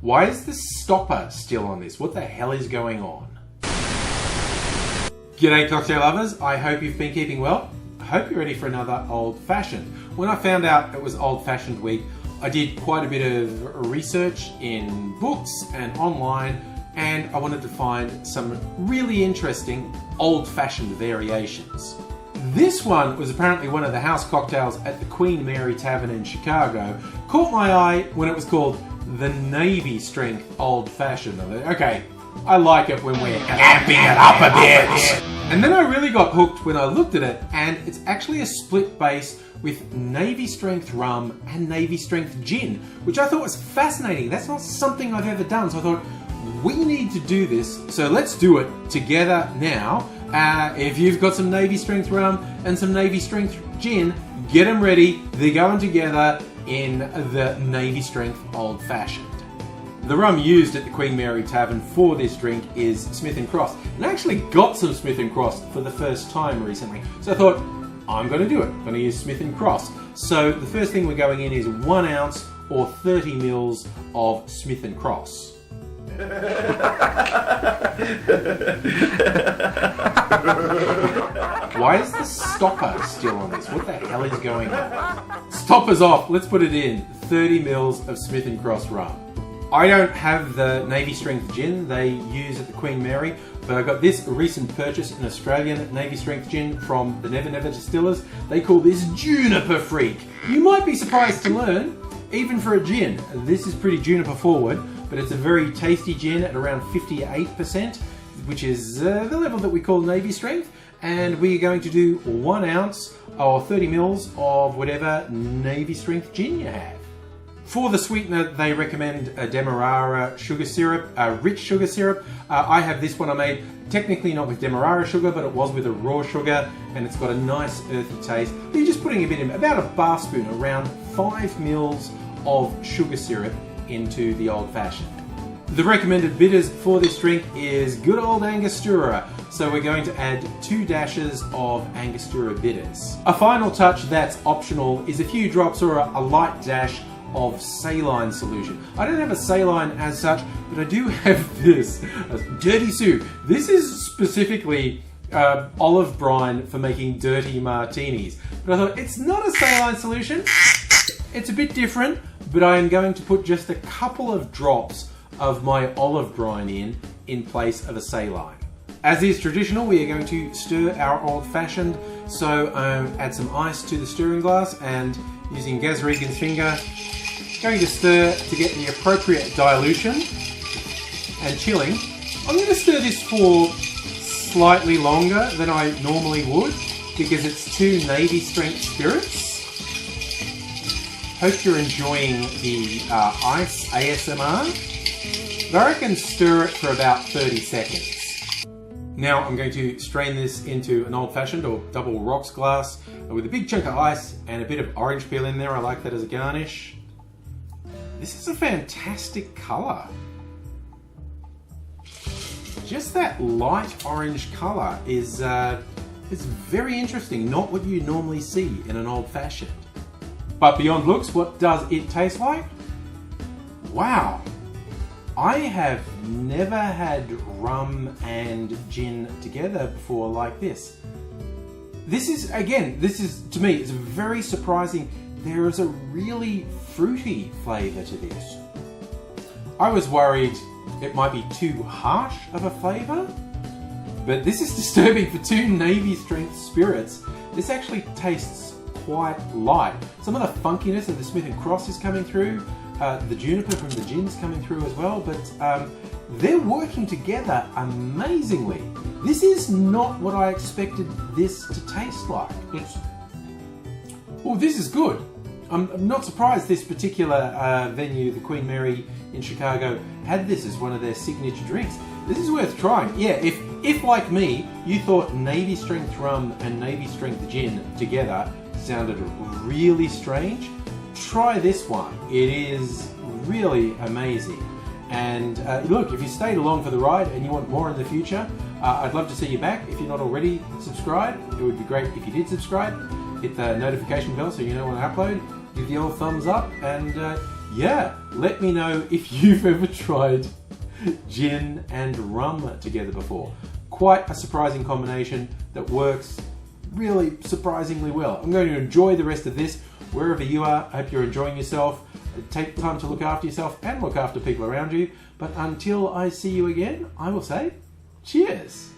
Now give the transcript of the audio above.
Why is the stopper still on this? What the hell is going on? G'day cocktail lovers, I hope you've been keeping well. I hope you're ready for another Old Fashioned. When I found out it was Old Fashioned week, I did quite a bit of research in books and online, and I wanted to find some really interesting old-fashioned variations. This one was apparently one of the house cocktails at the Queen Mary Tavern in Chicago. Caught my eye when it was called the Navy Strength Old Fashioned. Okay, I like it when we're amping it up a bit. And then I really got hooked when I looked at it, and it's actually a split base with Navy Strength rum and Navy Strength gin, which I thought was fascinating. That's not something I've ever done, so I thought, we need to do this, so let's do it together now. If you've got some Navy Strength rum and some Navy Strength gin, get them ready. They're going together in the Navy Strength Old Fashioned. The rum used at the Queen Mary Tavern for this drink is Smith & Cross. And I actually got some Smith & Cross for the first time recently. So I thought, I'm going to do it. I'm going to use Smith & Cross. So the first thing we're going in is 1 ounce or 30 mils of Smith & Cross. Why is the stopper still on this? What the hell is going on? Stopper's off. Let's put it in. 30 mils of Smith & Cross rum. I don't have the Navy Strength gin they use at the Queen Mary, but I got this recent purchase, an Australian Navy Strength gin from the Never Never Distillers. They call this Juniper Freak. You might be surprised to learn, even for a gin, this is pretty juniper forward, but it's a very tasty gin at around 58%, which is the level that we call Navy Strength. And we're going to do 1 ounce or 30 mils of whatever Navy Strength gin you have. For the sweetener, they recommend a Demerara sugar syrup, a rich sugar syrup. I have this one I made, technically not with Demerara sugar, but it was with a raw sugar, and it's got a nice earthy taste. But you're just putting a bit in, about a bar spoon, around 5 mils of sugar syrup into the Old Fashioned. The recommended bitters for this drink is good old Angostura. So we're going to add 2 dashes of Angostura bitters. A final touch that's optional is a few drops or a light dash of saline solution. I don't have a saline as such, but I do have this, dirty soup. This is specifically olive brine for making dirty martinis. But I thought, it's not a saline solution. It's a bit different, but I am going to put just a couple of drops of my olive brine in place of a saline. As is traditional, we are going to stir our Old Fashioned. So add some ice to the stirring glass, and using Gazregan's finger, going to stir to get the appropriate dilution and chilling. I'm going to stir this for slightly longer than I normally would because it's 2 Navy Strength spirits. Hope you're enjoying the ice ASMR. But I reckon stir it for about 30 seconds. Now I'm going to strain this into an Old Fashioned or double rocks glass with a big chunk of ice and a bit of orange peel in there. I like that as a garnish. This is a fantastic colour. Just that light orange colour is very interesting. Not what you normally see in an Old Fashioned. But beyond looks, what does it taste like? Wow. I have never had rum and gin together before like this. This is, to me, it's very surprising. There is a really fruity flavour to this. I was worried it might be too harsh of a flavour, but this is disturbing for 2 Navy Strength spirits. This actually tastes quite light. Some of the funkiness of the Smith & Cross is coming through, the juniper from the gin's coming through as well, but they're working together amazingly. This is not what I expected this to taste like. Oh, this is good. I'm not surprised this particular venue, the Queen Mary in Chicago, had this as one of their signature drinks. This is worth trying. Yeah, if like me, you thought Navy Strength rum and Navy Strength gin together sounded really strange, try this one. It is really amazing. And look, if you stayed along for the ride and you want more in the future, I'd love to see you back. If you're not already subscribed, it would be great if you did subscribe. Hit the notification bell so you know when I upload. Give the old thumbs up, and yeah, let me know if you've ever tried gin and rum together before. Quite a surprising combination that works really surprisingly well. I'm going to enjoy the rest of this wherever you are. I hope you're enjoying yourself. Take time to look after yourself and look after people around you. But until I see you again, I will say cheers.